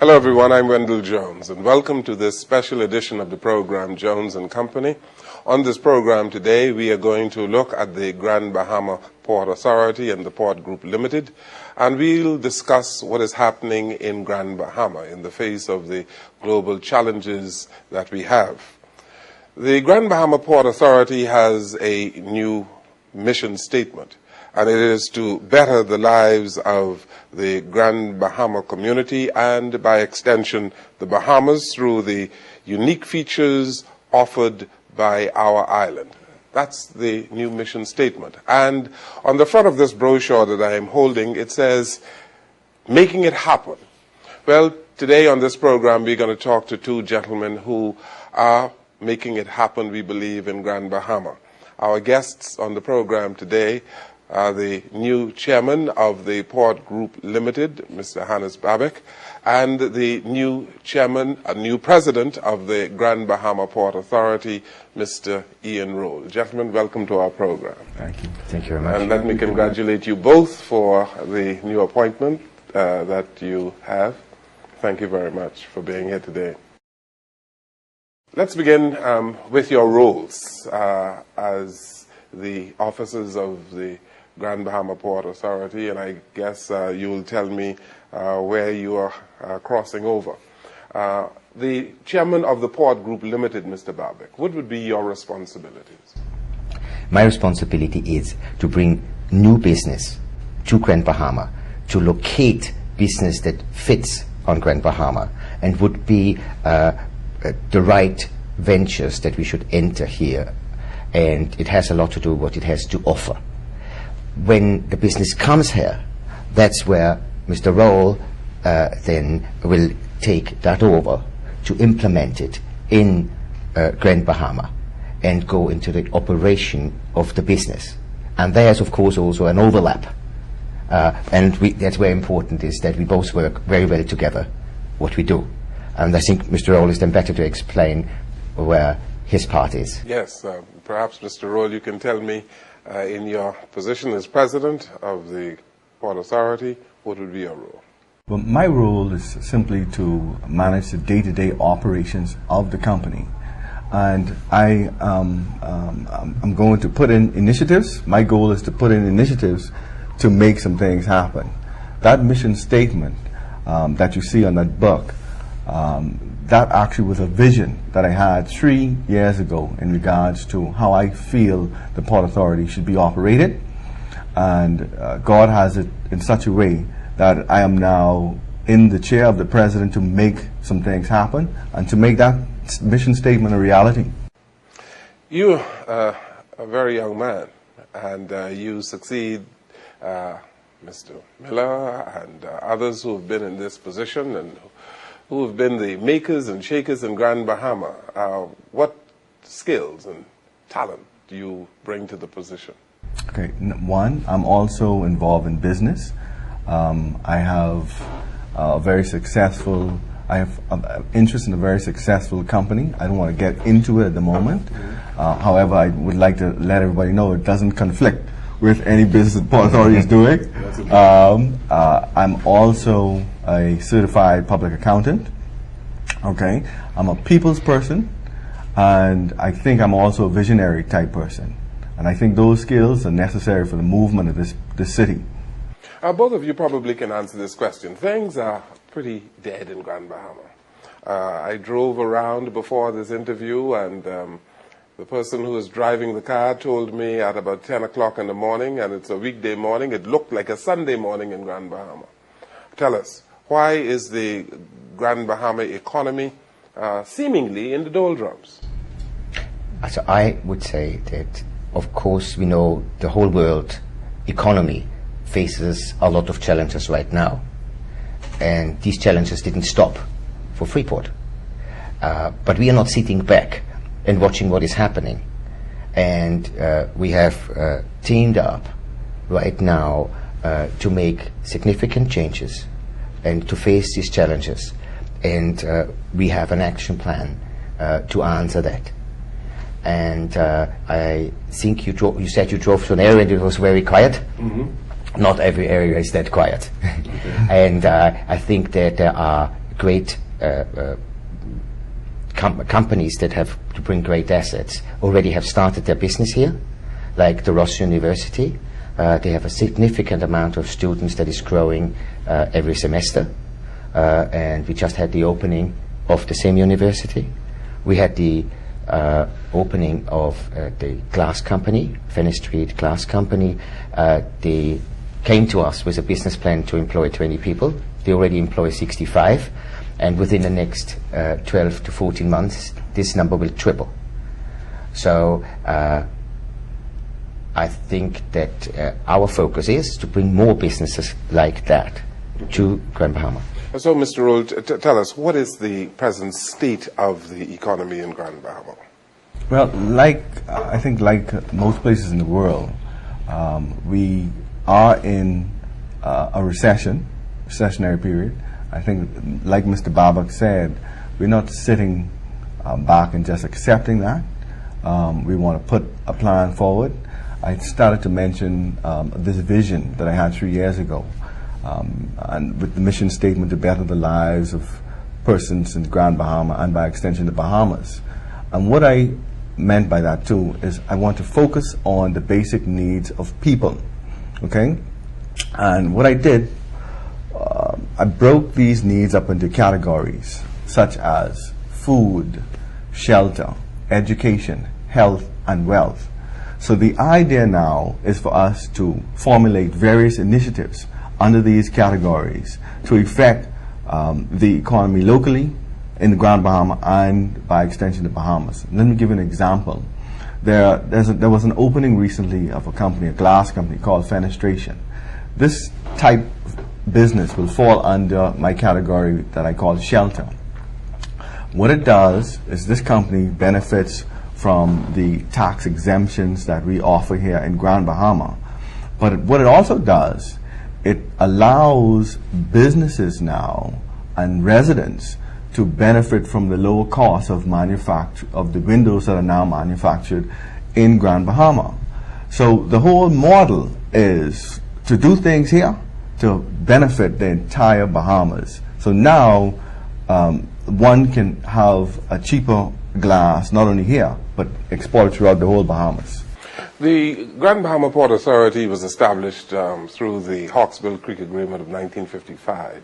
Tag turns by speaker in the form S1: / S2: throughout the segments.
S1: Hello everyone, I'm Wendell Jones and welcome to this special edition of the program Jones and Company. On this program today we are going to look at the Grand Bahama Port Authority and the Port Group Limited, and we'll discuss what is happening in Grand Bahama in the face of the global challenges that we have. The Grand Bahama Port Authority has a new mission statement, and it is to better the lives of the Grand Bahama community and, by extension, the Bahamas through the unique features offered by our island. That's the new mission statement. And on the front of this brochure that I am holding, it says, "Making it happen." Well, today on this program, we're going to talk to two gentlemen who are making it happen, we believe, in Grand Bahama. Our guests on the program today are the new chairman of the Port Group Limited, Mr. Hannes Babek, and the new chairman, new president of the Grand Bahama Port Authority, Mr. Ian Roll. Gentlemen, welcome to our program.
S2: Thank you. Thank you very much.
S1: And let me congratulate you both for the new appointment that you have. Thank you very much for being here today. Let's begin with your roles as the officers of the Grand Bahama Port Authority, and I guess you will tell me where you are crossing over. The chairman of the Port Group Limited, Mr. Babek, what would be your responsibilities?
S2: My responsibility is to bring new business to Grand Bahama, to locate business that fits on Grand Bahama and would be the right ventures that we should enter here. And it has a lot to do with what it has to offer. When the business comes here, that's where Mr. Roll then will take that over to implement it in Grand Bahama and go into the operation of the business. And there's, of course, also an overlap. And that's very important, is that we both work very well together, what we do. And I think Mr. Roll is then better to explain where his part is.
S1: Yes, perhaps, Mr. Roll, you can tell me, in your position as president of the Port Authority, what would be your role?
S3: Well, my role is simply to manage the day-to-day operations of the company. And I'm going to put in initiatives. My goal is to put in initiatives to make some things happen. That mission statement that you see on that book, that actually was a vision that I had 3 years ago in regards to how I feel the Port Authority should be operated. And God has it in such a way that I am now in the chair of the president to make some things happen and to make that mission statement a reality.
S1: You're a very young man, and you succeed Mr. Miller and others who have been in this position and who have been the makers and shakers in Grand Bahama. What skills and talent do you bring to the position?
S3: Okay, one, I'm also involved in business. I have a very successful, I have an interest in a very successful company. I don't want to get into it at the moment. However, I would like to let everybody know it doesn't conflict with any business the Port Authority is doing. I'm also a certified public accountant. Okay, I'm a people's person, and I think I'm also a visionary type person. And I think those skills are necessary for the movement of this city.
S1: Both of you probably can answer this question. Things are pretty dead in Grand Bahama. I drove around before this interview, and the person who was driving the car told me at about 10 o'clock in the morning, and it's a weekday morning, it looked like a Sunday morning in Grand Bahama. Tell us, why is the Grand Bahama economy seemingly in the doldrums?
S2: So I would say that, of course, we know the whole world economy faces a lot of challenges right now. And these challenges didn't stop for Freeport. But we are not sitting back and watching what is happening. And we have teamed up right now to make significant changes and to face these challenges. And we have an action plan to answer that. And I think you said you drove to an area and it was very quiet. Mm-hmm. Not every area is that quiet. Okay. And I think that there are great companies that have to bring great assets already have started their business here, like the Ross University. They have a significant amount of students that is growing every semester, and we just had the opening of the same university. We had the opening of the glass company, Fenner Street Glass Company. They came to us with a business plan to employ 20 people. They already employ 65, and within the next 12 to 14 months, this number will triple. So I think that our focus is to bring more businesses like that to Grand Bahama.
S1: So, Mr. Roll, tell us, what is the present state of the economy in Grand Bahama?
S3: Well, I think like most places in the world, we are in a recessionary period. I think, like Mr. Babak said, we're not sitting back and just accepting that. We want to put a plan forward. I started to mention this vision that I had 3 years ago, and with the mission statement to better the lives of persons in Grand Bahama and by extension the Bahamas. And what I meant by that too is I want to focus on the basic needs of people, okay? And what I did, I broke these needs up into categories such as food, shelter, education, health, and wealth. So the idea now is for us to formulate various initiatives under these categories to affect the economy locally in the Grand Bahama and by extension the Bahamas. Let me give you an example. There was an opening recently of a company, a glass company called Fenestration. This type of business will fall under my category that I call shelter. What it does is this company benefits from the tax exemptions that we offer here in Grand Bahama. But what it also does, it allows businesses now and residents to benefit from the lower cost of the windows that are now manufactured in Grand Bahama. So the whole model is to do things here to benefit the entire Bahamas. So now one can have a cheaper glass not only here but exported throughout the whole Bahamas.
S1: The Grand Bahama Port Authority was established through the Hawksbill Creek Agreement of 1955.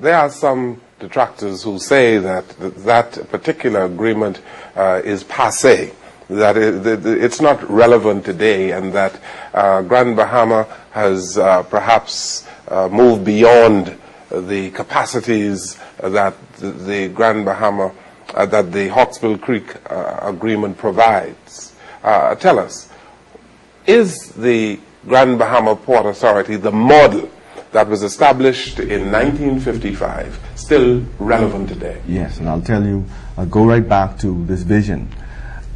S1: There are some detractors who say that that particular agreement is passé, that it's not relevant today, and that Grand Bahama has perhaps moved beyond the capacities that the Grand Bahama, that the Hawksbill Creek Agreement provides. Tell us, is the Grand Bahama Port Authority, the model that was established in 1955, still relevant today?
S3: Yes, and I'll tell you, I'll go right back to this vision.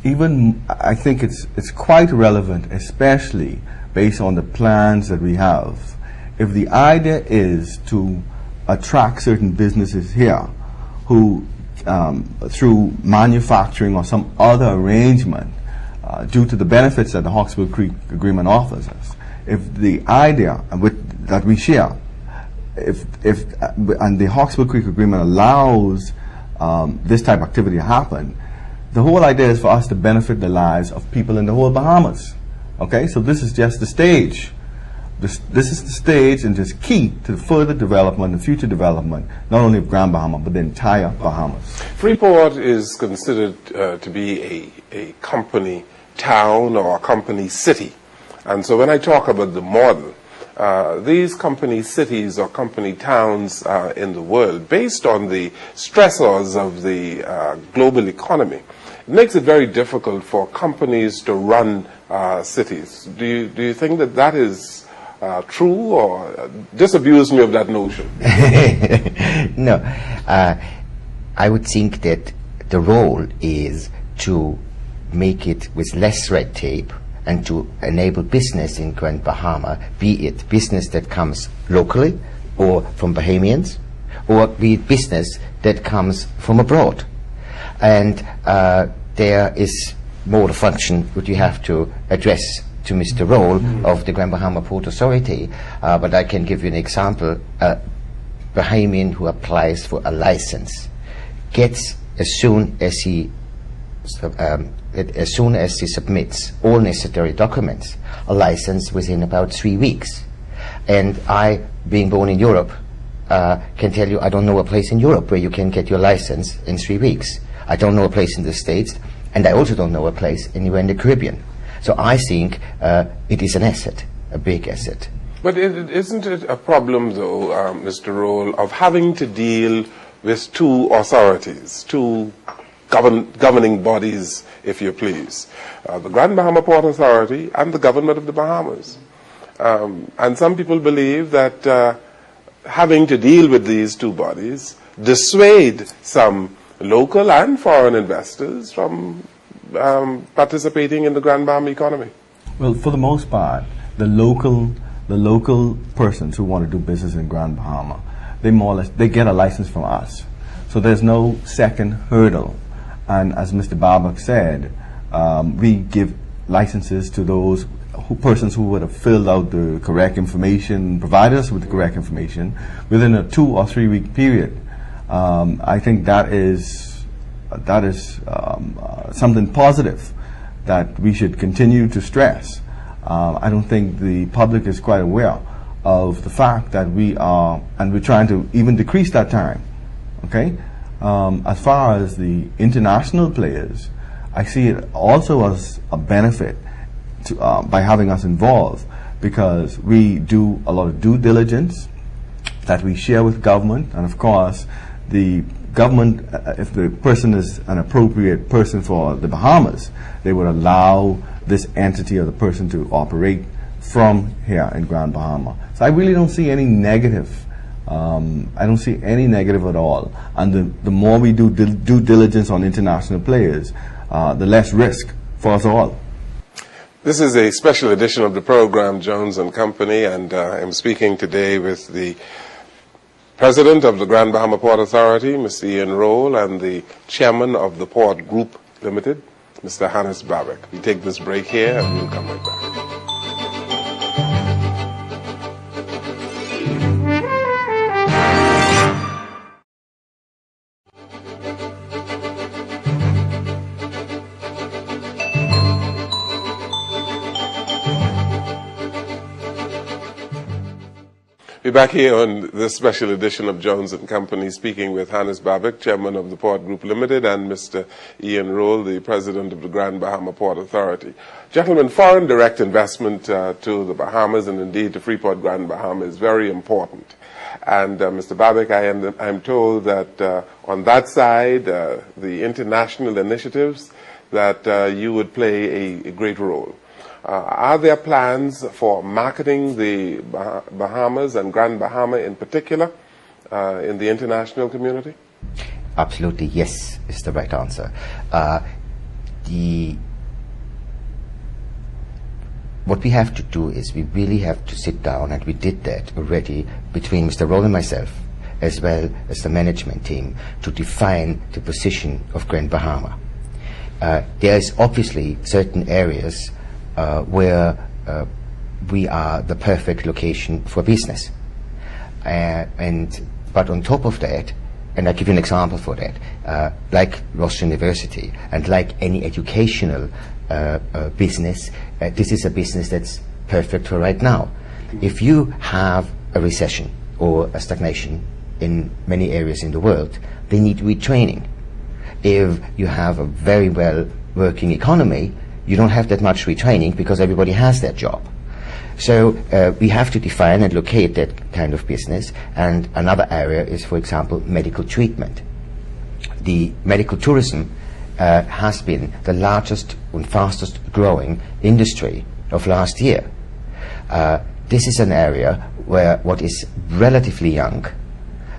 S3: Even, I think it's quite relevant, especially based on the plans that we have. If the idea is to attract certain businesses here who, through manufacturing or some other arrangement, due to the benefits that the Hawksbill Creek Agreement offers us, if the idea that we share, and the Hawksbill Creek Agreement allows this type of activity to happen, the whole idea is for us to benefit the lives of people in the whole Bahamas. Okay, so this is just the stage. This is the stage and just key to the further development and future development, not only of Grand Bahama, but the entire Bahamas.
S1: Freeport is considered to be a company town or a company city. And so when I talk about the model, these company cities or company towns in the world, based on the stressors of the global economy, it makes it very difficult for companies to run cities. Do you think that that is true, or disabuse me of that notion?
S2: No, I would think that the role is to make it with less red tape and to enable business in Grand Bahama, be it business that comes locally or from Bahamians, or be it business that comes from abroad. And there is more the function that you have to address to Mr. Roll of the Grand Bahama Port Authority, but I can give you an example. Bahamian who applies for a license gets, as soon as he submits all necessary documents, a license within about 3 weeks. And I, being born in Europe, can tell you I don't know a place in Europe where you can get your license in 3 weeks. I don't know a place in the States, and I also don't know a place anywhere in the Caribbean. So I think it is an asset, a big asset.
S1: But isn't it a problem, though, Mr. Roll, of having to deal with two authorities, two governing bodies, if you please, the Grand Bahama Port Authority and the government of the Bahamas? And some people believe that having to deal with these two bodies dissuade some local and foreign investors from participating in the Grand Bahama economy.
S3: Well, for the most part, the local persons who want to do business in Grand Bahama, they more or less, they get a license from us. So there's no second hurdle. And as Mr. Babak said, we give licenses to those persons who would have filled out the correct information, provided us with the correct information within a 2 or 3 week period. I think that is something positive that we should continue to stress. I don't think the public is quite aware of the fact that we're trying to even decrease that time. Okay, as far as the international players, I see it also as a benefit to, by having us involved, because we do a lot of due diligence that we share with government, and of course the government, if the person is an appropriate person for the Bahamas, they would allow this entity or the person to operate from here in Grand Bahama. So I really don't see any negative. I don't see any negative at all. And the more we do due diligence on international players, the less risk for us all.
S1: This is a special edition of the program, Jones and Company, and I'm speaking today with the President of the Grand Bahama Port Authority, Mr. Ian Roll, and the Chairman of the Port Group Limited, Mr. Hannes Babak. We take this break here and we'll come right back. We're back here on this special edition of Jones and Company, speaking with Hannes Babak, Chairman of the Port Group Limited, and Mr. Ian Roll, the President of the Grand Bahama Port Authority. Gentlemen, foreign direct investment to the Bahamas, and indeed to Freeport Grand Bahama, is very important. And Mr. Babak, I'm told that on that side, the international initiatives, that you would play a great role. Are there plans for marketing the Bahamas and Grand Bahama in particular in the international community?
S2: Absolutely, yes, is the right answer. What we have to do is we really have to sit down, and we did that already between Mr. Roll and myself, as well as the management team, to define the position of Grand Bahama. There is obviously certain areas where we are the perfect location for business. But on top of that, and I'll give you an example for that, like Ross University and like any educational business, this is a business that's perfect for right now. If you have a recession or a stagnation in many areas in the world, they need retraining. If you have a very well working economy, you don't have that much retraining because everybody has that job. So we have to define and locate that kind of business. And another area is, for example, medical treatment. The medical tourism has been the largest and fastest growing industry of last year. This is an area where what is relatively young,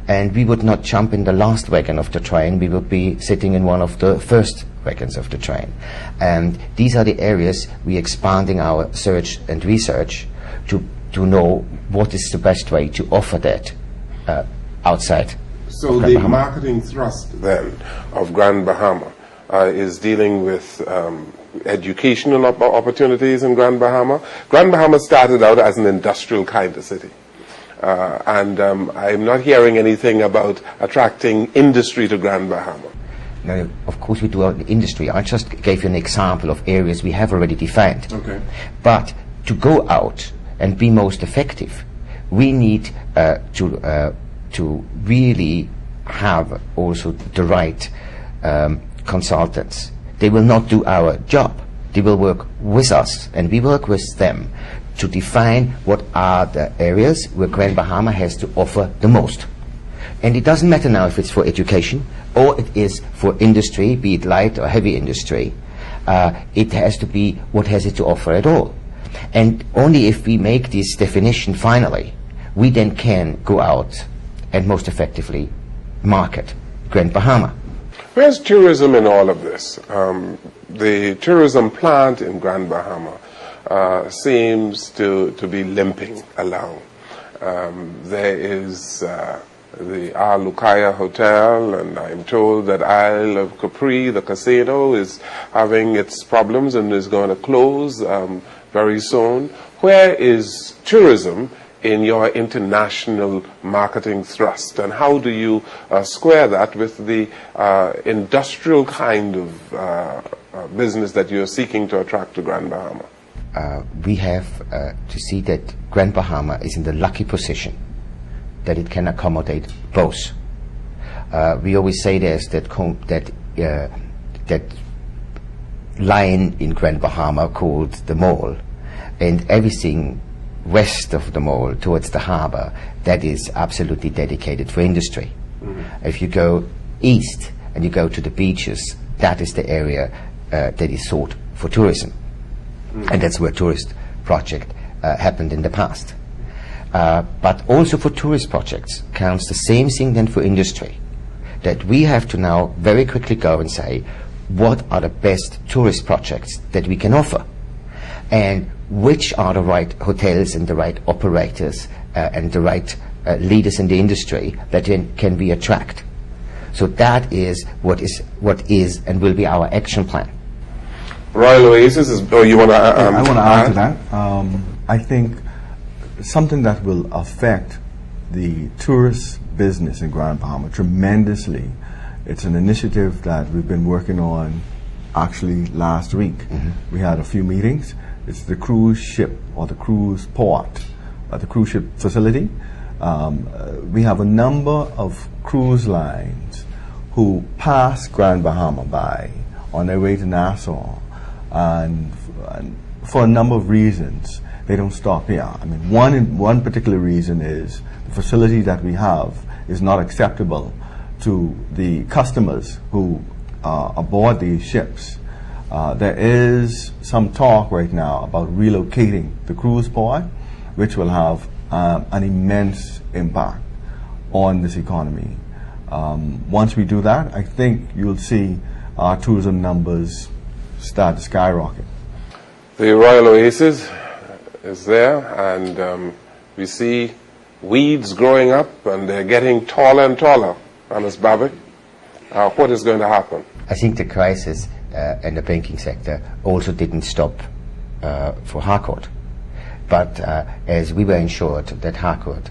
S2: and we would not jump in the last wagon of the train, we would be sitting in one of the first wagons of the train. And these are the areas we're expanding our search and research to know what is the best way to offer that outside.
S1: So the marketing thrust then of Grand Bahama is dealing with educational opportunities in Grand Bahama. Grand Bahama started out as an industrial kind of city. and I'm not hearing anything about attracting industry to Grand Bahama.
S2: Now, of course, we do our industry. I just gave you an example of areas we have already defined.
S1: Okay.
S2: But to go out and be most effective, we need to really have also the right consultants. They will not do our job. They will work with us, and we work with them to define what are the areas where Grand Bahama has to offer the most. And it doesn't matter now if it's for education or it is for industry, be it light or heavy industry. It has to be what has it to offer at all. And only if we make this definition finally, we then can go out and most effectively market Grand Bahama.
S1: Where's tourism in all of this? The tourism plant in Grand Bahama seems to be limping along. There is the Al Lukaya Hotel, and I'm told that Isle of Capri, the casino, is having its problems and is going to close very soon. Where is tourism in your international marketing thrust, and how do you square that with the industrial kind of business that you're seeking to attract to Grand Bahama?
S2: We have to see that Grand Bahama is in the lucky position that it can accommodate both. We always say there's that line in Grand Bahama called the Mall, and everything west of the Mall towards the harbor, that is absolutely dedicated for industry. Mm-hmm. If you go east and you go to the beaches, that is the area that is sought for tourism. Mm-hmm. And that's where tourist project happened in the past. But also for tourist projects counts the same thing then for industry, that we have to now very quickly go and say, what are the best tourist projects that we can offer? And which are the right hotels and the right operators and the right leaders in the industry that can we attract? So that is what is and will be our action plan.
S1: Royal Oasis is. Oh, you want to?
S3: I want to add to that. I think something that will affect the tourist business in Grand Bahama tremendously. It's an initiative that we've been working on actually last week. Mm-hmm. We had a few meetings. It's the cruise ship or the cruise port, the cruise ship facility. We have a number of cruise lines who pass Grand Bahama by on their way to Nassau, and for a number of reasons they don't stop here. I mean, one particular reason is the facility that we have is not acceptable to the customers who are aboard these ships. There is some talk right now about relocating the cruise port, which will have an immense impact on this economy. Once we do that, I think you'll see our tourism numbers start to skyrocket.
S1: The Royal Oasis is there, and we see weeds growing up, and they're getting taller and taller. Ms. Babbitt, what is going to happen?
S2: I think the crisis in the banking sector also didn't stop for Harcourt. But as we were ensured that Harcourt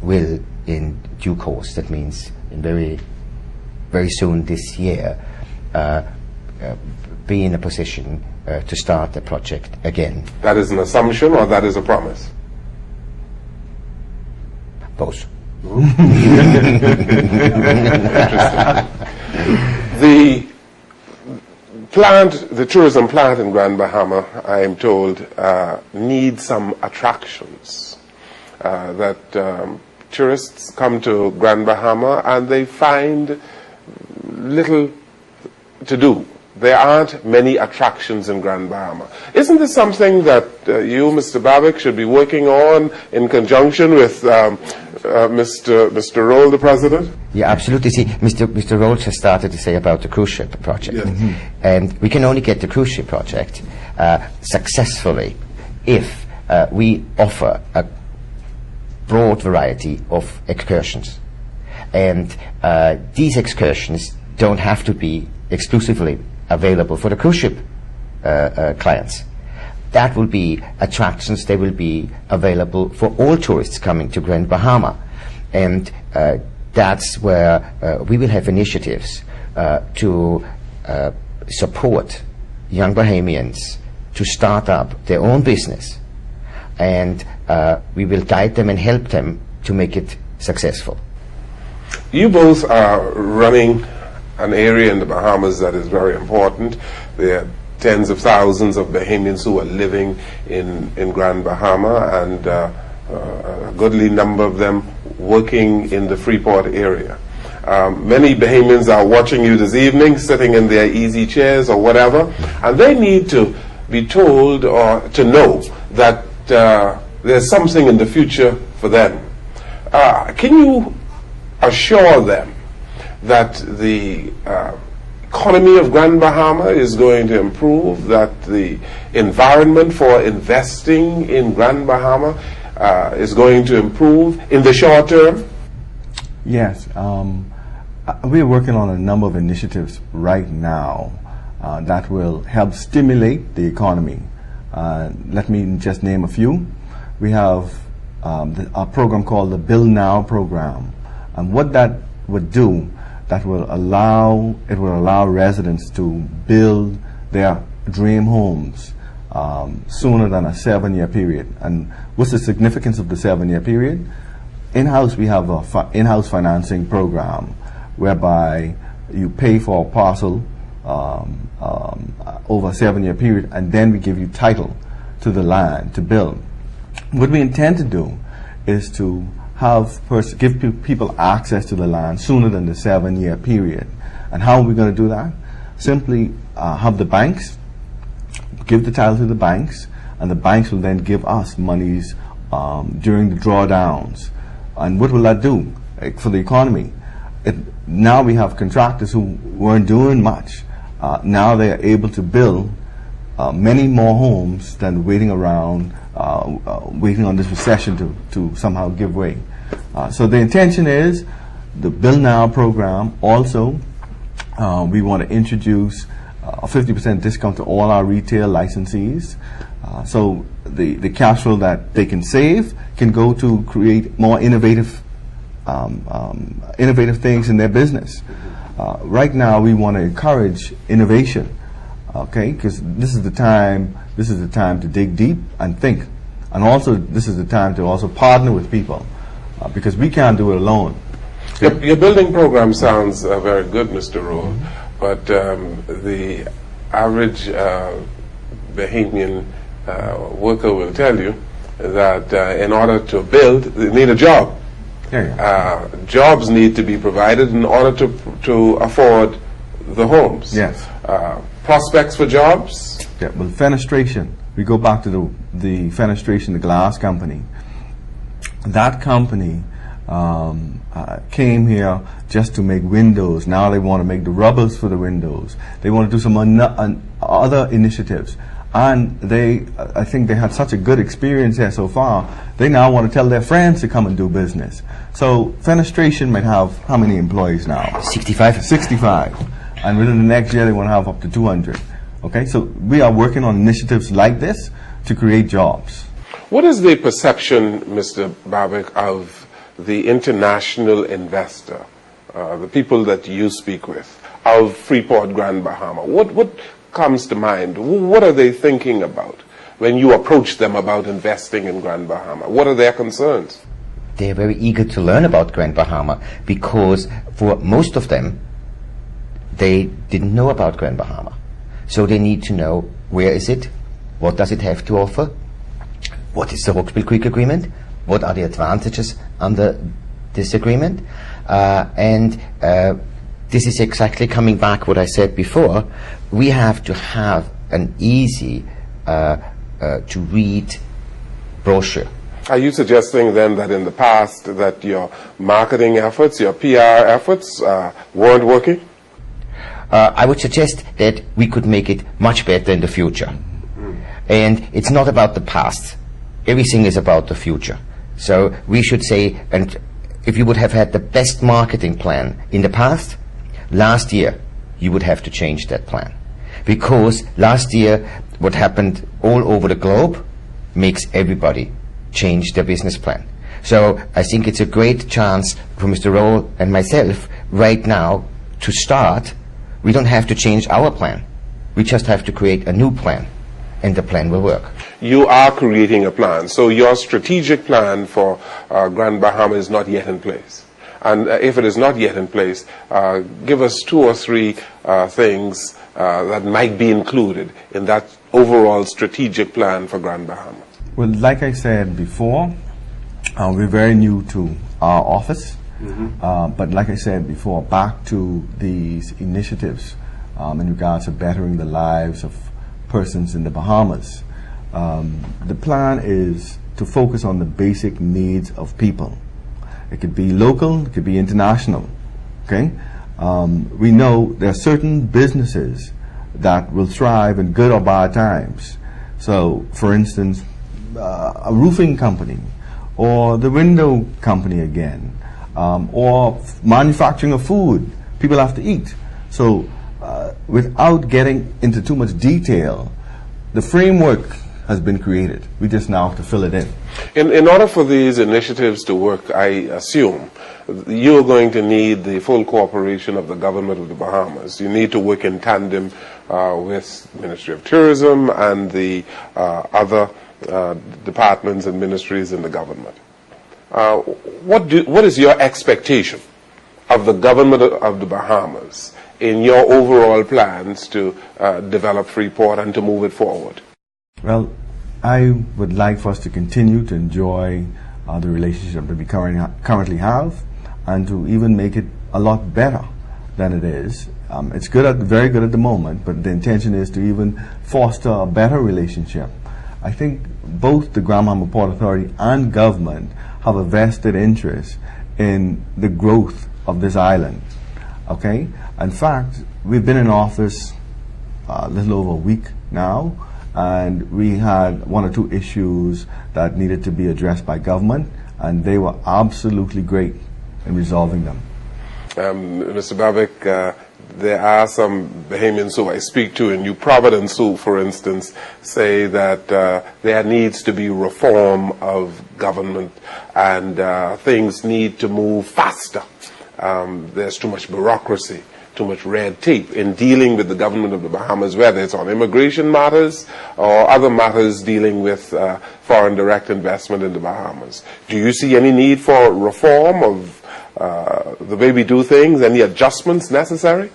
S2: will in due course, that means in very soon this year, be in a position to start the project again. That
S1: is an assumption, or that is a promise?
S2: Both.
S1: The tourism plant in Grand Bahama, I am told, needs some attractions. That tourists come to Grand Bahama and they find little to do. There aren't many attractions in Grand Bahama. Isn't this something that you, Mr. Babbitt, should be working on in conjunction with Mr. Roll, the President?
S2: Yeah, absolutely. See, Mr. Roll has started to say about the cruise ship project. Yes. Mm-hmm. And we can only get the cruise ship project successfully if we offer a broad variety of excursions. And these excursions don't have to be exclusively available for the cruise ship clients. that will be attractions. They will be available for all tourists coming to Grand Bahama. And that's where we will have initiatives to support young Bahamians to start up their own business. And we will guide them and help them to make it successful.
S1: You both are running an area in the Bahamas that is very important. There are tens of thousands of Bahamians who are living in Grand Bahama, and a goodly number of them working in the Freeport area. Many Bahamians are watching you this evening, sitting in their easy chairs or whatever, and they need to be told or to know that there's something in the future for them. Can you assure them that the economy of Grand Bahama is going to improve, that the environment for investing in Grand Bahama is going to improve in the short term?
S3: Yes. We're working on a number of initiatives right now that will help stimulate the economy. Let me just name a few. We have a program called the Build Now program. And what that would do, that will allow residents to build their dream homes sooner than a 7-year period. And what's the significance of the 7-year period? In-house, we have a in-house financing program whereby you pay for a parcel over a 7-year period, and then we give you title to the land to build. What we intend to do is to give people access to the land sooner than the 7-year period. And how are we going to do that? Simply have the banks give the title to the banks, and the banks will then give us monies during the drawdowns. And what will that do for the economy? Now we have contractors who weren't doing much. Now they are able to build many more homes than waiting around, waiting on this recession to somehow give way. So the intention is the Build Now program. Also, we want to introduce a 50% discount to all our retail licensees. So the cash flow that they can save can go to create more innovative things in their business. Right now, we want to encourage innovation, okay? Because this is the time to dig deep and think, and also this is the time to also partner with people, because we can't do it alone.
S1: Your building program sounds very good, Mr. Rowe, but the average Bahamian worker will tell you that in order to build, they need a job. Jobs need to be provided in order to afford the homes.
S3: Yes.
S1: Prospects for jobs?
S3: Yeah, well, fenestration. We go back to the fenestration, the glass company. That company came here just to make windows. Now they want to make the rubbers for the windows. They want to do some other initiatives. And I think they had such a good experience here so far, they now want to tell their friends to come and do business. So fenestration might have how many employees now?
S2: 65.
S3: 65. And within the next year they want to have up to 200. Okay, so we are working on initiatives like this to create jobs.
S1: What is the perception, Mr. Babik, of the international investor, the people that you speak with, of Freeport Grand Bahama? What comes to mind? What are they thinking about when you approach them about investing in Grand Bahama? What are their concerns?
S2: They're very eager to learn about Grand Bahama, because for most of them, they didn't know about Grand Bahama. So they need to know, where is it? What does it have to offer? What is the Roxbill Creek Agreement? What are the advantages under this agreement? This is exactly coming back what I said before. We have to have an easy to read brochure.
S1: Are you suggesting then that in the past that your marketing efforts, your PR efforts weren't working?
S2: I would suggest that we could make it much better in the future. And it's not about the past. Everything is about the future. So we should say, and if you would have had the best marketing plan in the past, last year you would have to change that plan. Because last year what happened all over the globe makes everybody change their business plan. So I think it's a great chance for Mr. Roll and myself right now to start. We don't have to change our plan. We just have to create a new plan, and the plan will work.
S1: You are creating a plan, so your strategic plan for Grand Bahama is not yet in place. And if it is not yet in place, give us 2 or 3 things that might be included in that overall strategic plan for Grand Bahama.
S3: Well, like I said before, we're very new to our office. But like I said before, back to these initiatives in regards to bettering the lives of persons in the Bahamas. The plan is to focus on the basic needs of people. It could be local, it could be international. Okay, we know there are certain businesses that will thrive in good or bad times. So, for instance, a roofing company, or the window company again, or manufacturing of food. People have to eat. So, without getting into too much detail, the framework has been created. We just now have to fill it in.
S1: In order for these initiatives to work, I assume you're going to need the full cooperation of the government of the Bahamas. You need to work in tandem with Ministry of Tourism and the other departments and ministries in the government. What is your expectation of the government of the Bahamas in your overall plans to develop Freeport and to move it forward?
S3: Well, I would like for us to continue to enjoy the relationship that we currently have, and to even make it a lot better than it is. It's very good at the moment, but the intention is to even foster a better relationship. I think both the Grand Bahama Port Authority and government have a vested interest in the growth of this island. Okay? In fact, we've been in office a little over a week now, and we had 1 or 2 issues that needed to be addressed by government, and they were absolutely great in resolving them.
S1: Mr. Babik, there are some Bahamians who I speak to in New Providence who, for instance, say that there needs to be reform of government and things need to move faster. There's too much bureaucracy, too much red tape in dealing with the government of the Bahamas, whether it's on immigration matters or other matters dealing with foreign direct investment in the Bahamas. Do you see any need for reform of the way we do things, any adjustments necessary?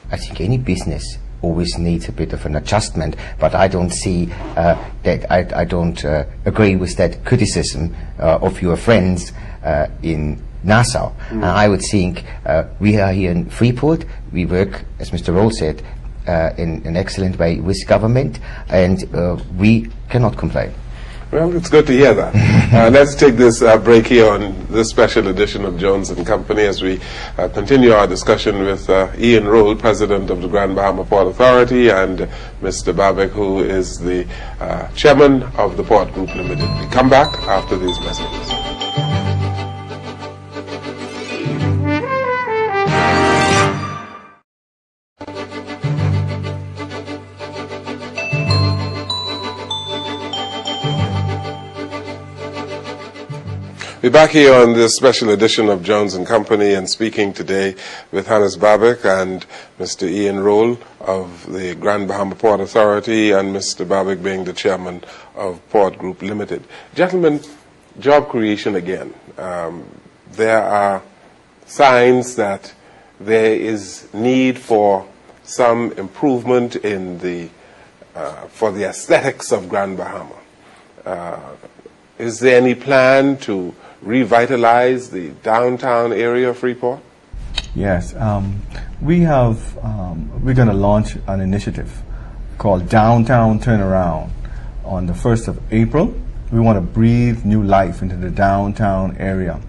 S2: I think any business always needs a bit of an adjustment, but I don't see that. I don't agree with that criticism of your friends in Nassau. I would think we are here in Freeport. We work, as Mr. Roll said, in an excellent way with government, and we cannot complain.
S1: Well, it's good to hear that. Let's take this break here on this special edition of Jones and Company as we continue our discussion with Ian Roll, President of the Grand Bahama Port Authority, and Mr. Babik, who is the Chairman of the Port Group Limited. We come back after these messages. We're back here on this special edition of Jones and Company, and speaking today with Hannes Babik and Mr. Ian Roll of the Grand Bahama Port Authority, and Mr. Babik being the chairman of Port Group Limited. Gentlemen, job creation again. There are signs that there is need for some improvement in the for the aesthetics of Grand Bahama. Is there any plan to revitalize the downtown area of Freeport?
S3: Yes, we're going to launch an initiative called Downtown Turnaround on the 1st of April. We want to breathe new life into the downtown area.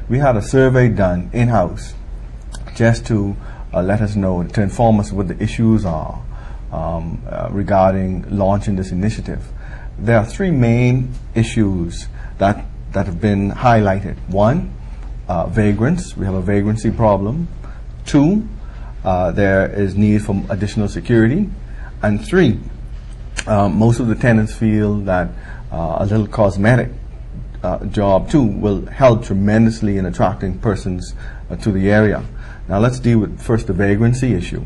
S3: We had a survey done in-house just to let us know, to inform us what the issues are regarding launching this initiative. There are 3 main issues that have been highlighted. 1, vagrants. We have a vagrancy problem. 2, there is need for additional security. And 3, Most of the tenants feel that a little cosmetic job too will help tremendously in attracting persons to the area. Now let's deal with first the vagrancy issue.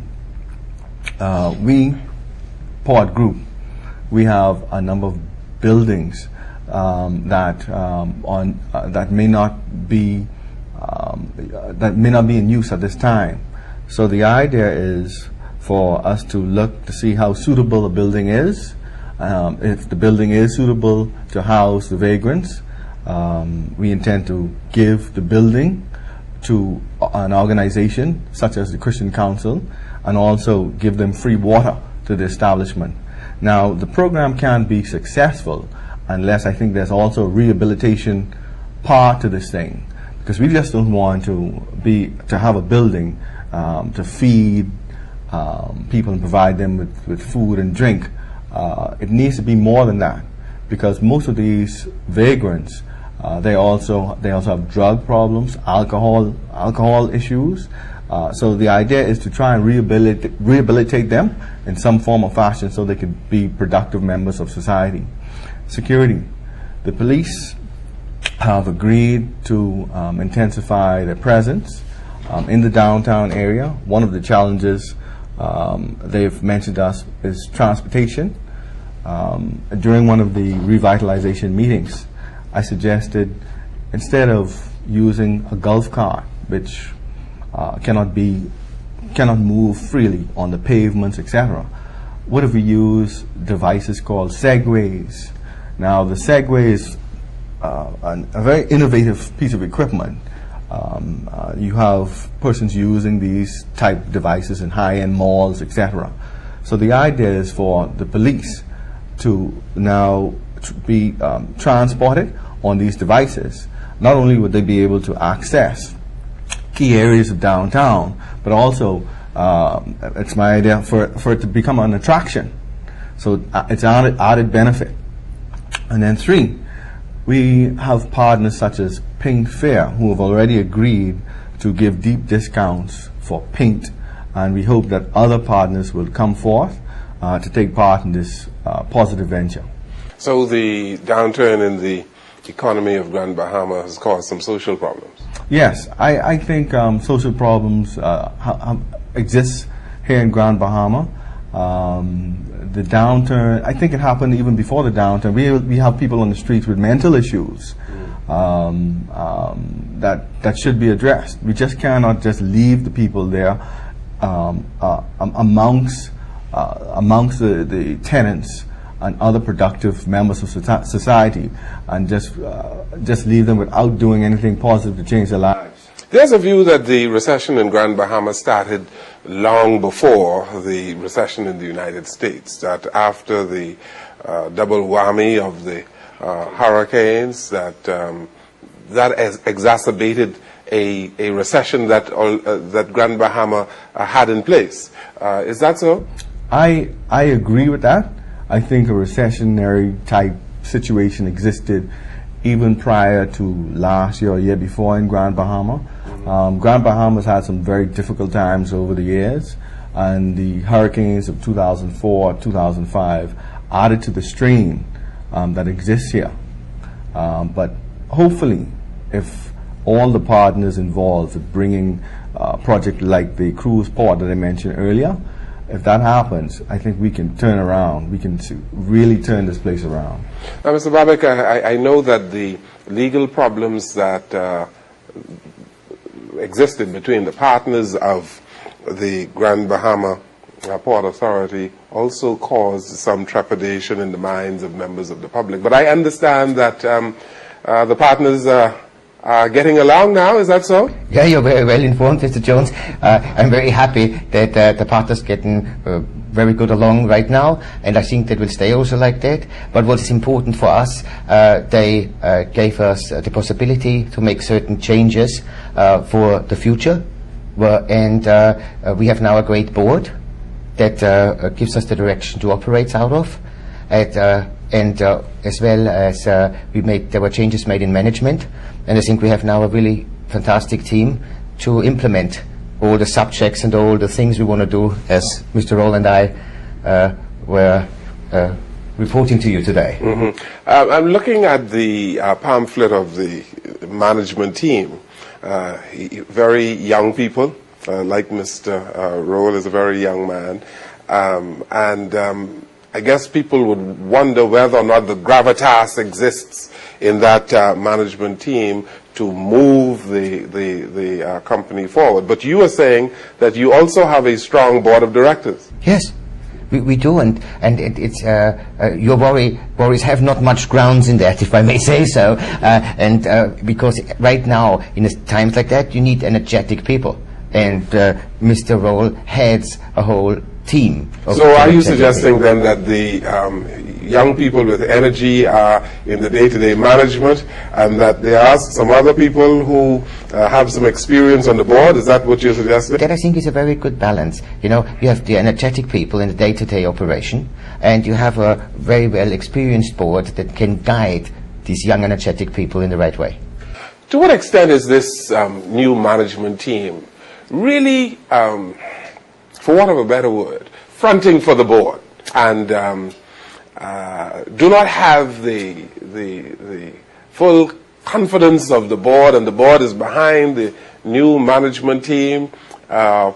S3: We, Port Group, we have a number of buildings that may not be in use at this time. So the idea is for us to look to see how suitable a building is. If the building is suitable to house the vagrants, we intend to give the building to an organization such as the Christian Council, and also give them free water to the establishment. Now, the program can't be successful unless I think there's also a rehabilitation part to this thing, because we just don't want to have a building to feed people and provide them with food and drink. It needs to be more than that, because most of these vagrants, they also have drug problems, alcohol issues. So the idea is to try and rehabilitate them in some form or fashion so they could be productive members of society. Security. The police have agreed to intensify their presence in the downtown area. One of the challenges they've mentioned us is transportation. During one of the revitalization meetings, I suggested, instead of using a golf cart, which cannot move freely on the pavements, etc., what if we use devices called segways? Now, the Segway is a very innovative piece of equipment. You have persons using these type devices in high-end malls, etc. So the idea is for the police to now be transported on these devices. Not only would they be able to access key areas of downtown, but also it's my idea for it to become an attraction. So it's added benefit. And then 3, we have partners such as Paint Fair who have already agreed to give deep discounts for paint, and we hope that other partners will come forth to take part in this positive venture.
S1: So the downturn in the economy of Grand Bahama has caused some social problems?
S3: Yes, I think social problems exist here in Grand Bahama. The downturn, I think it happened even before the downturn. We have people on the streets with mental issues that should be addressed. We just cannot just leave the people there amongst the tenants and other productive members of society, and just leave them without doing anything positive to change their lives.
S1: There's a view that the recession in Grand Bahama started long before the recession in the United States, that after the double whammy of the hurricanes, that has exacerbated a recession that Grand Bahama had in place. Is that so?
S3: I agree with that. I think a recessionary type situation existed even prior to last year or year before in Grand Bahama. Grand Bahama's had some very difficult times over the years, and the hurricanes of 2004, 2005 added to the strain that exists here. But hopefully, if all the partners involved with bringing a project like the cruise port that I mentioned earlier, if that happens, I think we can turn around. We can really turn this place around.
S1: Now, Mr. Babek, I know that the legal problems that existed between the partners of the Grand Bahama Port Authority also caused some trepidation in the minds of members of the public. But I understand that the partners are getting along now, is that so?
S2: Yeah, you're very well informed, Mr. Jones. I'm very happy that the partners getting very good along right now, and I think that will stay also like that. But what is important for us, they gave us the possibility to make certain changes for the future, and we have now a great board that gives us the direction to operate out of, and as well as there were changes made in management, and I think we have now a really fantastic team to implement all the subjects and all the things we want to do, as Mr. Roll and I were reporting to you today.
S1: I'm looking at the pamphlet of the management team. Very young people, like Mr. Roll is a very young man. I guess people would wonder whether or not the gravitas exists in that management team to move the company forward. But you were saying that you also have a strong board of directors.
S2: Yes, we do, and it's your worries have not much grounds in that, if I may say so, because right now in times like that you need energetic people, and Mr. Roll heads a whole team.
S1: So are you suggesting then that the young people with energy are in the day-to-day management, and that there are some other people who have some experience on the board? Is that what you're suggesting?
S2: That I think is a very good balance. You know, you have the energetic people in the day-to-day operation, and you have a very well experienced board that can guide these young energetic people in the right way.
S1: To what extent is this new management team really, for want of a better word, fronting for the board, and do not have the full confidence of the board, and the board is behind the new management team,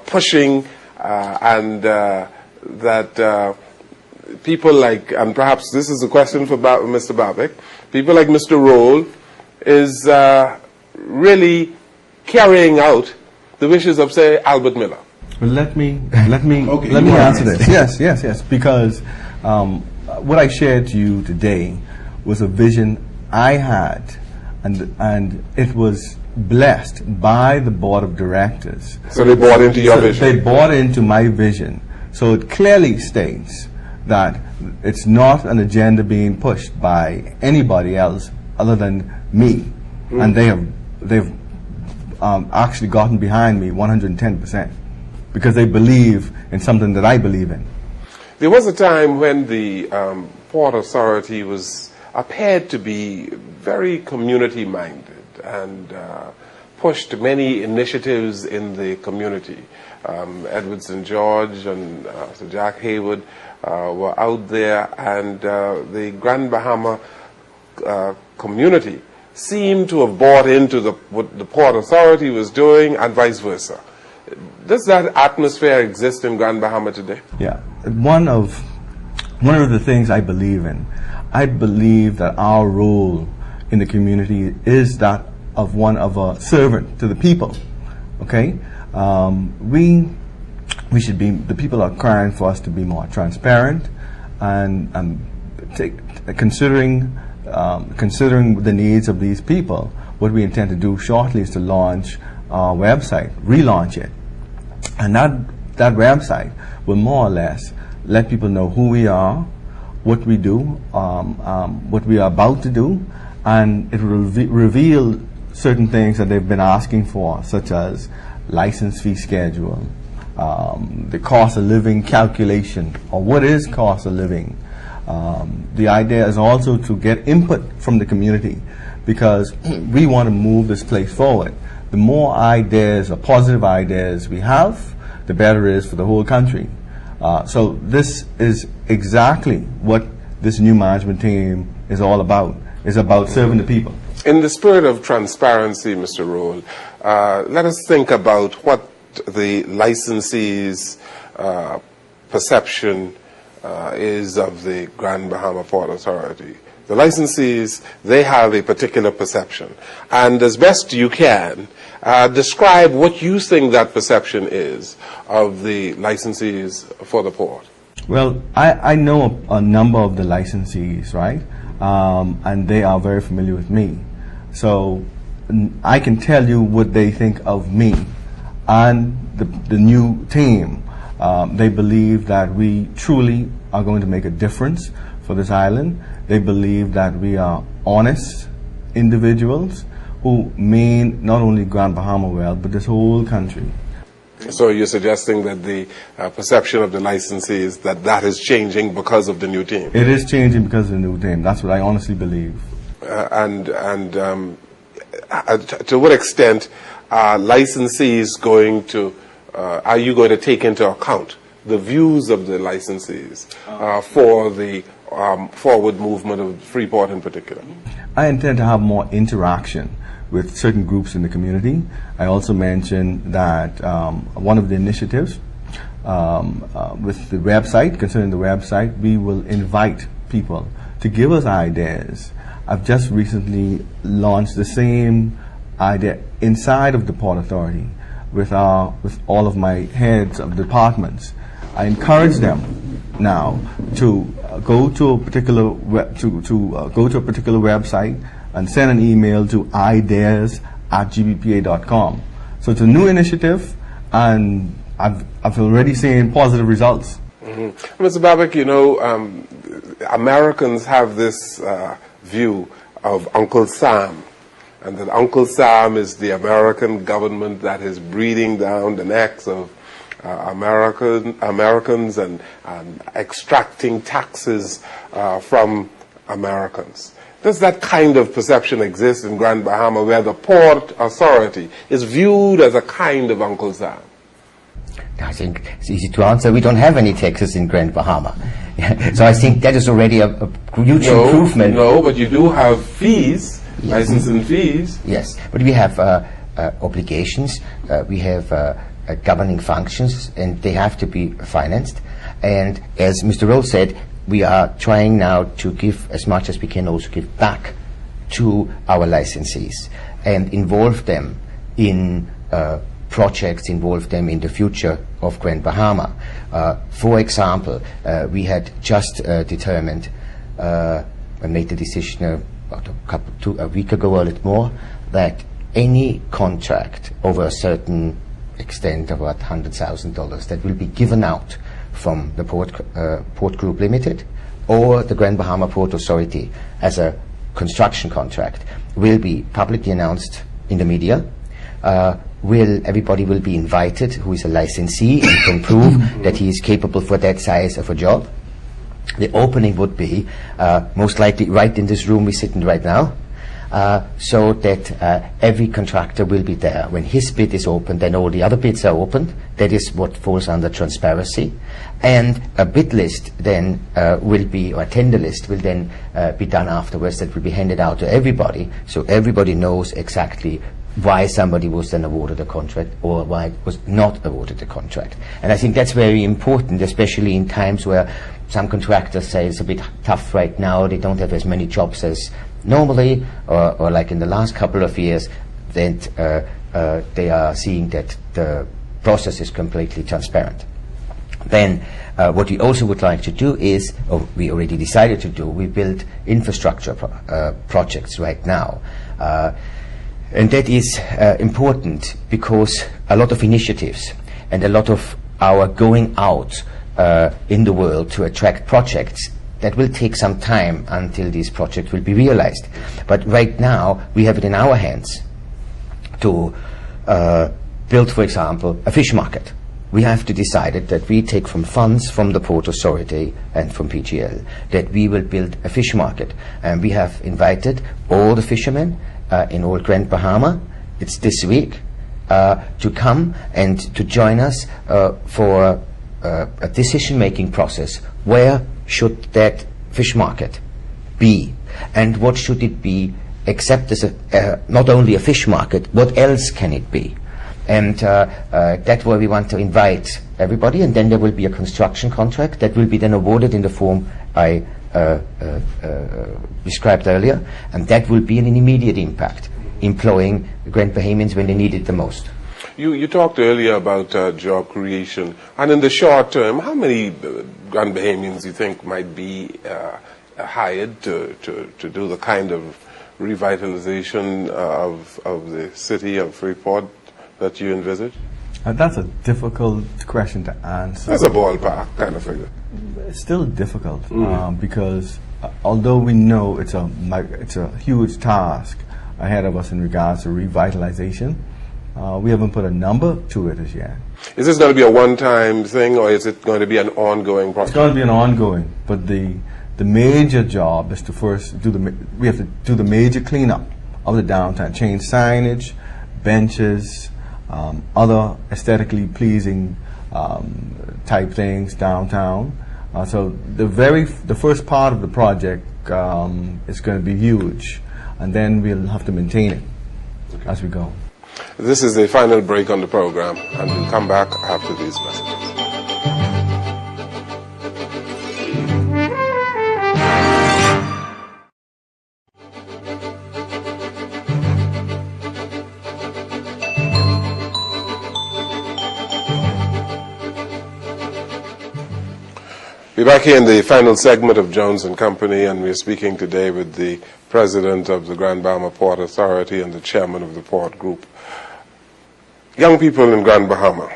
S1: pushing, and that people like, and perhaps this is a question for Mr. Babik, people like Mr. Roll is really carrying out the wishes of, say, Albert Miller.
S3: Well, let me answer this. Yes. Because what I shared to you today was a vision I had, and it was blessed by the board of directors.
S1: So they bought into your vision.
S3: They bought into my vision. So it clearly states that it's not an agenda being pushed by anybody else other than me, and they've actually gotten behind me 110%. Because they believe in something that I believe in.
S1: There was a time when the Port Authority appeared to be very community-minded and pushed many initiatives in the community. Edward St. George and Sir Jack Haywood were out there, and the Grand Bahama community seemed to have bought into what the Port Authority was doing, and vice versa. Does that atmosphere exist in Grand Bahama today?
S3: Yeah. One of the things I believe in, I believe that our role in the community is that of one of a servant to the people. Okay? We should be, the people are crying for us to be more transparent and considering the needs of these people. What we intend to do shortly is to launch our website, relaunch it. And that website will more or less let people know who we are, what we do, what we are about to do, and it will reveal certain things that they've been asking for, such as license fee schedule, the cost of living calculation, or what is cost of living. The idea is also to get input from the community, because we want to move this place forward. The more ideas or positive ideas we have, the better it is for the whole country. So this is exactly what this new management team is all about. It's about serving the people.
S1: In the spirit of transparency, Mr. Roll, let us think about what the licensee's perception is of the Grand Bahama Port Authority. The licensees, they have a particular perception. And as best you can, describe what you think that perception is of the licensees for the port.
S3: Well, I know a number of the licensees, right? And they are very familiar with me. So I can tell you what they think of me and the new team. They believe that we truly are going to make a difference for this island. They believe that we are honest individuals who mean not only Grand Bahama well, but this whole country.
S1: So you're suggesting that the perception of the licensees, that is changing because of the new team?
S3: It is changing because of the new team. That's what I honestly believe.
S1: To what extent are licensees going to, are you going to take into account the views of the licensees for the forward movement of Freeport in particular?
S3: I intend to have more interaction with certain groups in the community. I also mentioned that one of the initiatives with the website, concerning the website, we will invite people to give us ideas. I've just recently launched the same idea inside of the Port Authority with all of my heads of departments. I encourage them now to go to a particular go to a particular website and send an email to ideas@gbpa.com. So it's a new initiative, and I've already seen positive results.
S1: Mr. Babbitt, you know, Americans have this view of Uncle Sam, and that Uncle Sam is the American government that is breathing down the necks of Americans and extracting taxes from Americans. Does that kind of perception exist in Grand Bahama, where the Port Authority is viewed as a kind of Uncle Sam?
S2: I think it's easy to answer. We don't have any taxes in Grand Bahama. So I think that is already a huge improvement.
S1: No, but you do have fees, licensing fees.
S2: Yes, but we have obligations, we have governing functions, and they have to be financed. And as Mr. Rowe said, we are trying now to give as much as we can, also give back to our licensees and involve them in projects, involve them in the future of Grand Bahama. For example, we had just determined and made the decision a week ago or a little more, that any contract over a certain extent of about $100,000 that will be given out from the Port Group Limited or the Grand Bahama Port Authority as a construction contract will be publicly announced in the media. Everybody will be invited who is a licensee and can prove that he is capable for that size of a job. The opening would be most likely right in this room we sit in right now, so that every contractor will be there. When his bid is opened, then all the other bids are opened. That is what falls under transparency. And a bid list then will be, or a tender list will then be done afterwards, that will be handed out to everybody, so everybody knows exactly why somebody was then awarded a contract or why it was not awarded a contract. And I think that's very important, especially in times where some contractors say it's a bit tough right now, they don't have as many jobs as normally, or like in the last couple of years, that they are seeing that the process is completely transparent. Then what we also would like to do is, or we already decided to do, we build infrastructure projects right now. And that is important because a lot of initiatives and a lot of our going out in the world to attract projects, that will take some time until these projects will be realized. But right now we have it in our hands to build, for example, a fish market. We have to decide that we take from funds from the Port Authority and from PGL, that we will build a fish market. And we have invited all the fishermen in all Grand Bahama, it's this week, to come and to join us for a decision-making process. Where should that fish market be? And what should it be, except as not only a fish market, what else can it be? And that's where we want to invite everybody, and then there will be a construction contract that will be then awarded in the form I described earlier, and that will be an immediate impact, employing Grand Bahamians when they need it the most.
S1: You talked earlier about job creation, and in the short term, how many Grand Bahamians do you think might be hired to do the kind of revitalization of the city of Freeport that you envisage?
S3: That's a difficult question to answer.
S1: That's a ballpark kind of figure.
S3: It's still difficult because although we know it's a huge task ahead of us in regards to revitalization, we haven't put a number to it as yet.
S1: Is this going to be a one-time thing, or is it going to be an ongoing process?
S3: It's going to be an ongoing, but the major job is to first we have to do the major cleanup of the downtown, change signage, benches, other aesthetically pleasing type things downtown. So the first part of the project is going to be huge, and then we'll have to maintain it as we go.
S1: This is the final break on the program, and we'll come back after these messages. We're back here in the final segment of Jones and Company, and we're speaking today with the President of the Grand Bahama Port Authority and the Chairman of the Port Group. Young people in Grand Bahama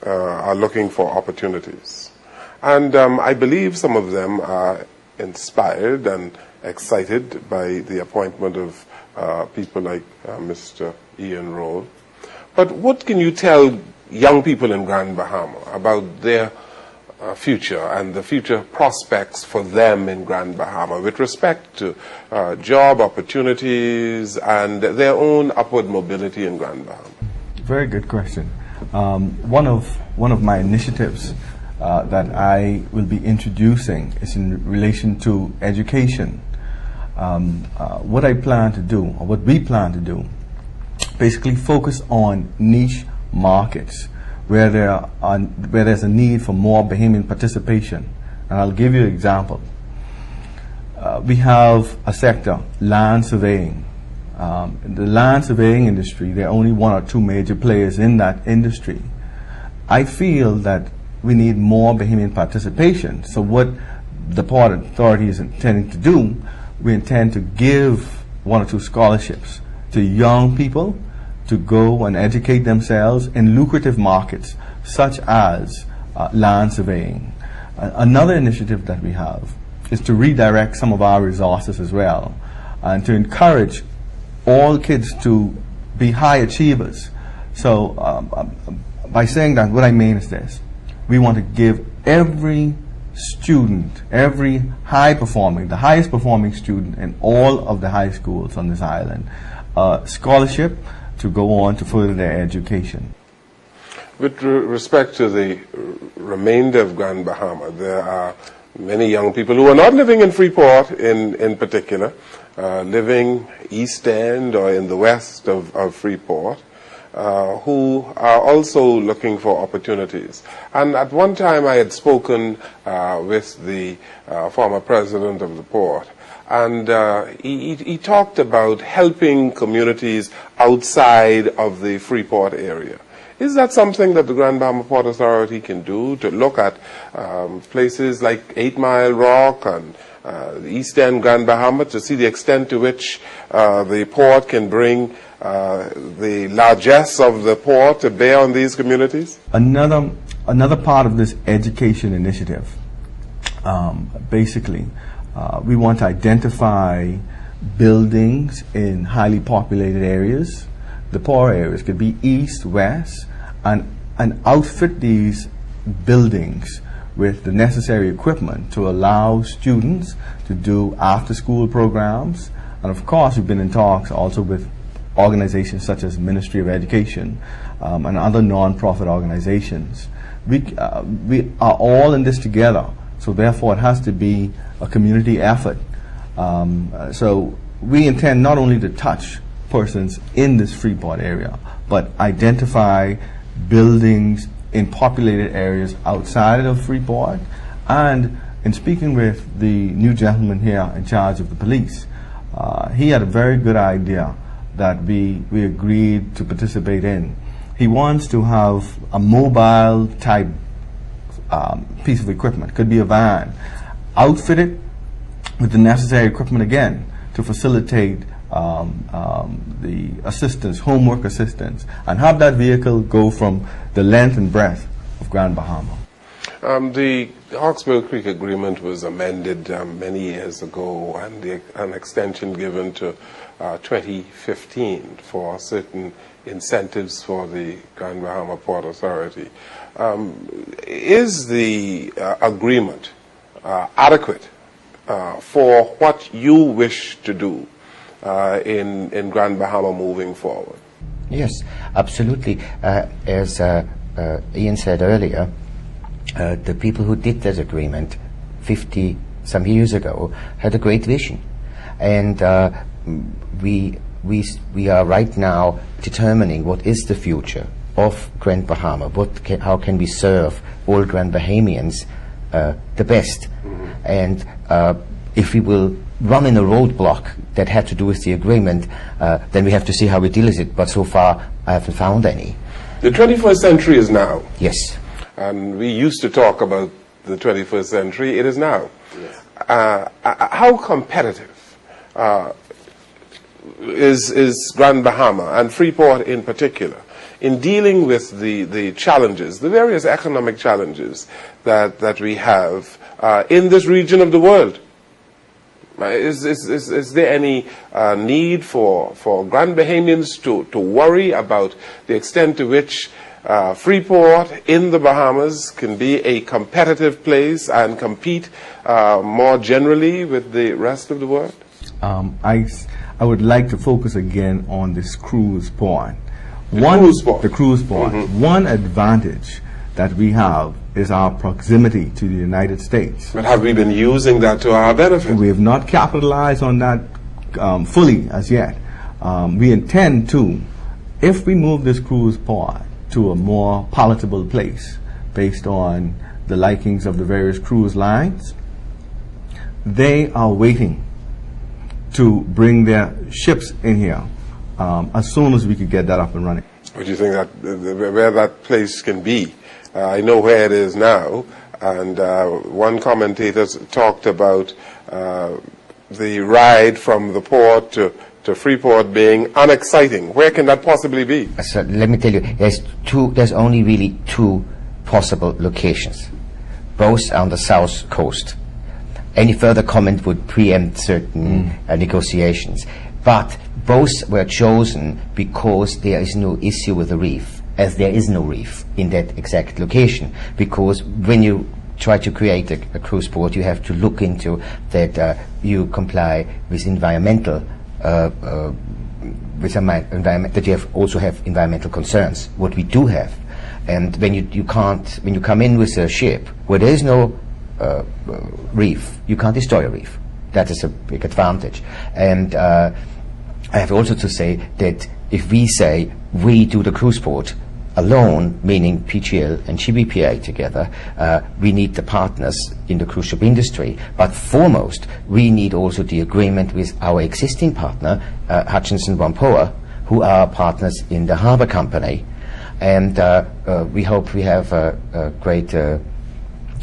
S1: are looking for opportunities, and I believe some of them are inspired and excited by the appointment of people like Mr. Ian Roll. But what can you tell young people in Grand Bahama about their future and the future prospects for them in Grand Bahama with respect to job opportunities and their own upward mobility in Grand Bahama?
S3: Very good question. One of my initiatives that I will be introducing is in relation to education. What I plan to do, or what we plan to do, basically focus on niche markets where there's a need for more Bahamian participation. And I'll give you an example. We have a sector, land surveying. In the land surveying industry, there are only one or two major players in that industry. I feel that we need more Bahamian participation. So what the Port Authority is intending to do, we intend to give one or two scholarships to young people to go and educate themselves in lucrative markets such as land surveying. Another initiative that we have is to redirect some of our resources as well, and to encourage all kids to be high achievers. So by saying that, what I mean is this: we want to give every student, every the highest performing student in all of the high schools on this island, a scholarship to go on to further their education.
S1: With respect to the remainder of Grand Bahama, there are many young people who are not living in Freeport in particular, living east end or in the west of Freeport, who are also looking for opportunities. And at one time I had spoken with the former president of the port, and he talked about helping communities outside of the Freeport area. Is that something that the Grand Bahama Port Authority can do, to look at places like 8 Mile Rock and the East End Grand Bahama, to see the extent to which the port can bring the largesse of the port to bear on these communities?
S3: Another part of this education initiative, basically, we want to identify buildings in highly populated areas. The poor areas could be east, west, and outfit these buildings with the necessary equipment to allow students to do after-school programs. And of course, we've been in talks also with organizations such as Ministry of Education and other non-profit organizations. We are all in this together, so therefore it has to be a community effort. So we intend not only to touch persons in this Freeport area, but identify buildings in populated areas outside of Freeport. And in speaking with the new gentleman here in charge of the police, he had a very good idea that we agreed to participate in. He wants to have a mobile type piece of equipment, could be a van, outfitted with the necessary equipment again to facilitate the assistance, homework assistance, and have that vehicle go from the length and breadth of Grand Bahama.
S1: The Hawkesbury Creek Agreement was amended many years ago, and an extension given to 2015 for certain incentives for the Grand Bahama Port Authority. Is the agreement adequate for what you wish to do in Grand Bahama moving forward?
S2: Yes, absolutely. As Ian said earlier, the people who did that agreement 50 some years ago had a great vision, and we are right now determining what is the future of Grand Bahama. How can we serve all Grand Bahamians the best? And if we will run in a roadblock that had to do with the agreement, then we have to see how we deal with it. But so far, I haven't found any.
S1: The 21st century is now.
S2: Yes.
S1: And we used to talk about the 21st century. It is now.
S3: Yes.
S1: How competitive is Grand Bahama and Freeport in particular in dealing with the challenges, the various economic challenges that we have in this region of the world? Is there any need for Grand Bahamians to worry about the extent to which Freeport in the Bahamas can be a competitive place and compete more generally with the rest of the world?
S3: I would like to focus again on this cruise port.
S1: The
S3: cruise port. One advantage that we have is our proximity to the United States.
S1: But have we been using that to our benefit?
S3: We have not capitalized on that fully as yet. We intend to, if we move this cruise port to a more palatable place based on the likings of the various cruise lines, they are waiting to bring their ships in here as soon as we could get that up and running.
S1: What do you think that where that place can be? I know where it is now, and one commentator talked about the ride from the port to Freeport being unexciting. Where can that possibly be?
S2: So let me tell you, there's only really two possible locations, both on the south coast. Any further comment would preempt certain negotiations. But both were chosen because there is no issue with the reef, as there is no reef in that exact location. Because when you try to create a cruise port, you have to look into that you comply with environmental, that you also have environmental concerns. What we do have, and when you come in with a ship where there is no reef, you can't destroy a reef. That is a big advantage. And I have also to say that if we say we do the cruise port alone, meaning PGL and GBPA together, we need the partners in the cruise ship industry. But foremost, we need also the agreement with our existing partner, Hutchinson Whampoa, who are partners in the Harbour Company. And we hope we have a great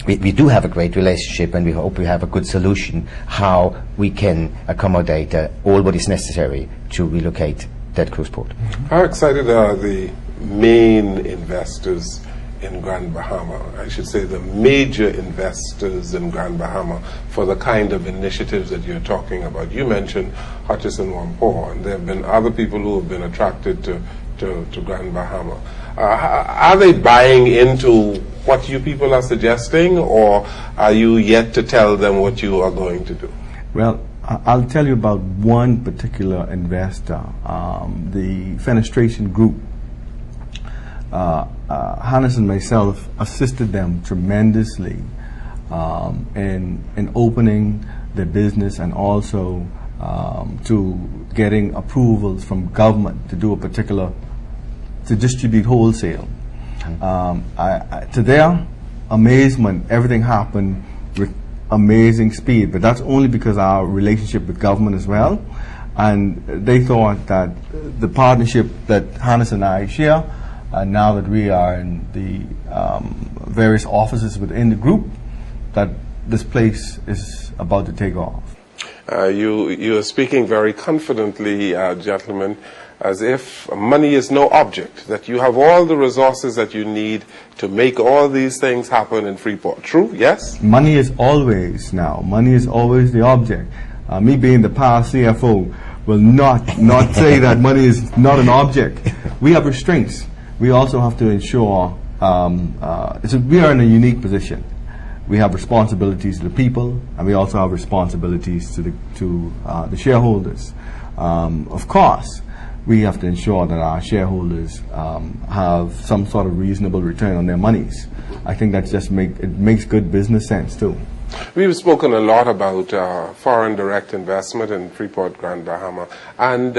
S2: we do have a great relationship, and we hope we have a good solution how we can accommodate all what is necessary to relocate that cruise port.
S1: How excited are the main investors in Grand Bahama, I should say the major investors in Grand Bahama, for the kind of initiatives that you're talking about? You mentioned Hutchison Whampoa, and there have been other people who have been attracted to Grand Bahama. Are they buying into what you people are suggesting, or are you yet to tell them what you are going to do?
S3: Well, I'll tell you about one particular investor, the Fenestration Group. Hannes and myself assisted them tremendously in opening their business, and also to getting approvals from government to do to distribute wholesale. To their amazement, everything happened with amazing speed, but that's only because of our relationship with government as well. And they thought that the partnership that Hannes and I share, now that we are in the various offices within the group, that this place is about to take off.
S1: You are speaking very confidently, gentlemen, as if money is no object, that you have all the resources that you need to make all these things happen in Freeport. True? Yes?
S3: Money is always the object. Me being the past CFO will not say that money is not an object. We have restraints. We also have to ensure, we are in a unique position. We have responsibilities to the people, and we also have responsibilities to the shareholders. Of course, we have to ensure that our shareholders have some sort of reasonable return on their monies. I think that's just makes good business sense too.
S1: We've spoken a lot about foreign direct investment in Freeport, Grand Bahama, and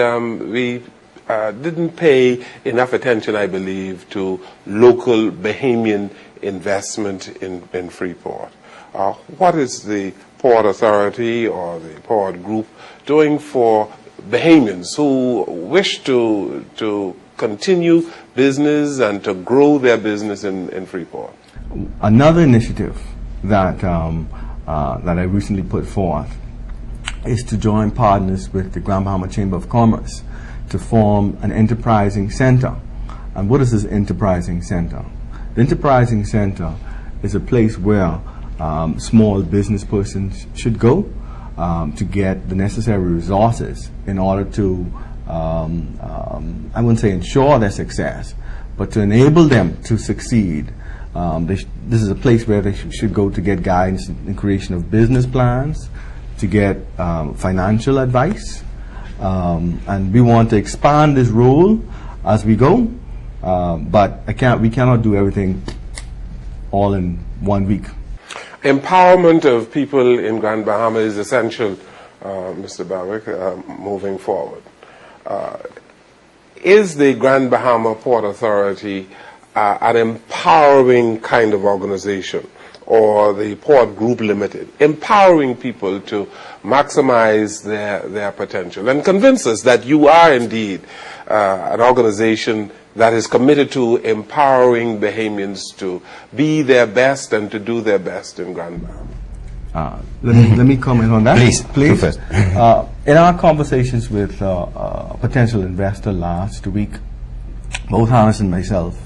S1: we didn't pay enough attention, I believe, to local Bahamian investment in Freeport. What is the Port Authority or the Port Group doing for Bahamians who wish to continue business and to grow their business in Freeport?
S3: Another initiative that that I recently put forth is to join partners with the Grand Bahama Chamber of Commerce to form an enterprising center. And what is this enterprising center? The enterprising center is a place where small business persons should go to get the necessary resources in order to, I wouldn't say ensure their success, but to enable them to succeed. This is a place where they should go to get guidance in creation of business plans, to get financial advice, and we want to expand this role as we go, but we cannot do everything all in 1 week.
S1: Empowerment of people in Grand Bahama is essential, Mr. Barwick, moving forward. Is the Grand Bahama Port Authority an empowering kind of organization, or the Port Group Limited, empowering people to maximize their potential, and convince us that you are indeed an organization that is committed to empowering Bahamians to be their best and to do their best in Grand Bahama?
S3: Let me comment on that.
S2: Please. First.
S3: In our conversations with a potential investor last week, both Hannes and myself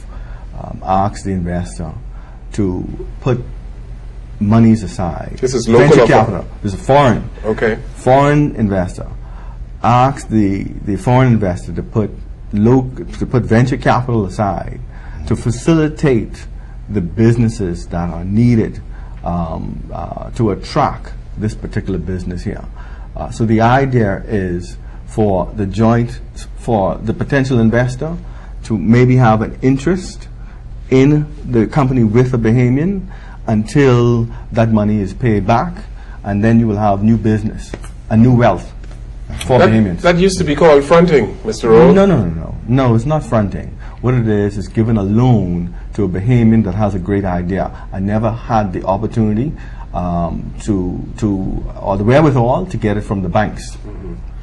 S3: asked the investor to put monies aside.
S1: This is local
S3: venture capital. This is foreign.
S1: Okay.
S3: Foreign investor asked the foreign investor to put venture capital aside to facilitate the businesses that are needed to attract this particular business here. So the idea is for the potential investor to maybe have an interest in the company with a Bahamian until that money is paid back, and then you will have new business and new wealth for Bahamians.
S1: That used to be called fronting, Mr. Rowe.
S3: No, it's not fronting. What it is giving a loan to a Bahamian that has a great idea. I never had the opportunity or the wherewithal to get it from the banks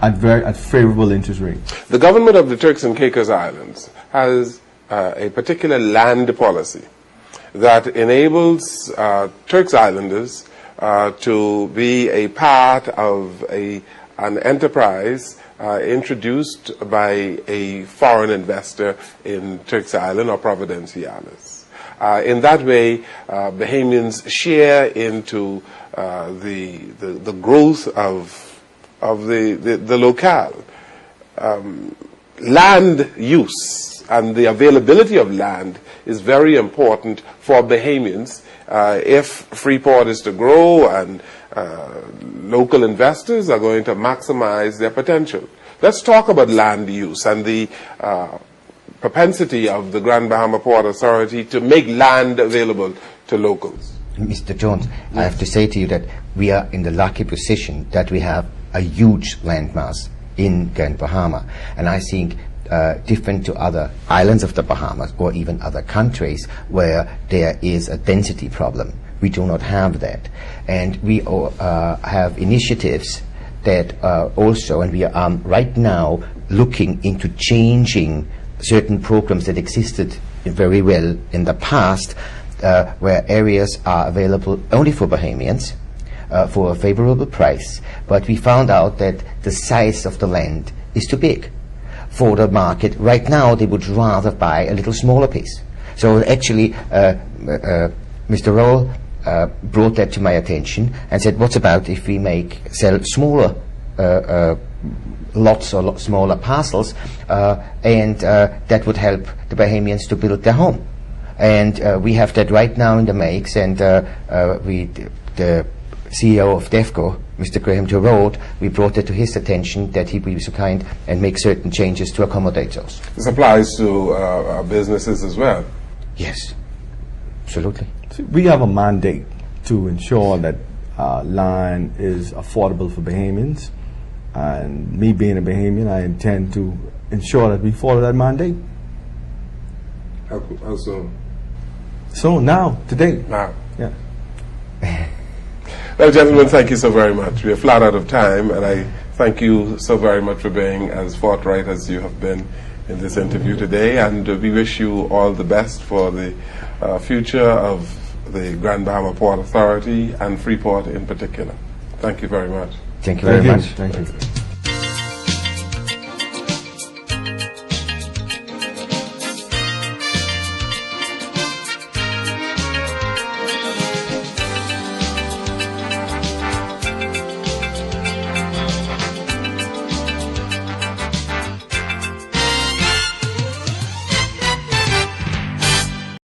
S3: at favorable interest rates.
S1: The government of the Turks and Caicos Islands has a particular land policy that enables Turks Islanders to be a part of an enterprise introduced by a foreign investor in Turks Island or Providenciales. In that way, Bahamians share into the growth of the locale. Land use and the availability of land is very important for Bahamians if Freeport is to grow and local investors are going to maximize their potential. Let's talk about land use and the propensity of the Grand Bahama Port Authority to make land available to locals.
S2: Mr. Jones, I have to say to you that we are in the lucky position that we have a huge landmass in Grand Bahama, and I think different to other islands of the Bahamas or even other countries where there is a density problem. We do not have that, and we have initiatives that also, and we are right now looking into changing certain programs that existed very well in the past, where areas are available only for Bahamians for a favorable price, but we found out that the size of the land is too big for the market. Right now they would rather buy a little smaller piece. So actually Mr. Roll brought that to my attention and said, what's about if we sell smaller lots or smaller parcels, and that would help the Bahamians to build their home. And we have that right now in the makes, and the CEO of DEFCO, Mr. Graham Gerard, we brought it to his attention that he would be so kind and make certain changes to accommodate those.
S1: This applies to our businesses as well.
S2: Yes, absolutely.
S3: See, we have a mandate to ensure that land is affordable for Bahamians. And me being a Bahamian, I intend to ensure that we follow that mandate.
S1: How soon?
S3: So now, today.
S1: Now.
S3: Yeah.
S1: Well, gentlemen, thank you so very much. We are flat out of time, and I thank you so very much for being as forthright as you have been in this interview today, and we wish you all the best for the future of the Grand Bahama Port Authority and Freeport in particular. Thank you very much.
S2: Thank you very much.
S3: Thank you.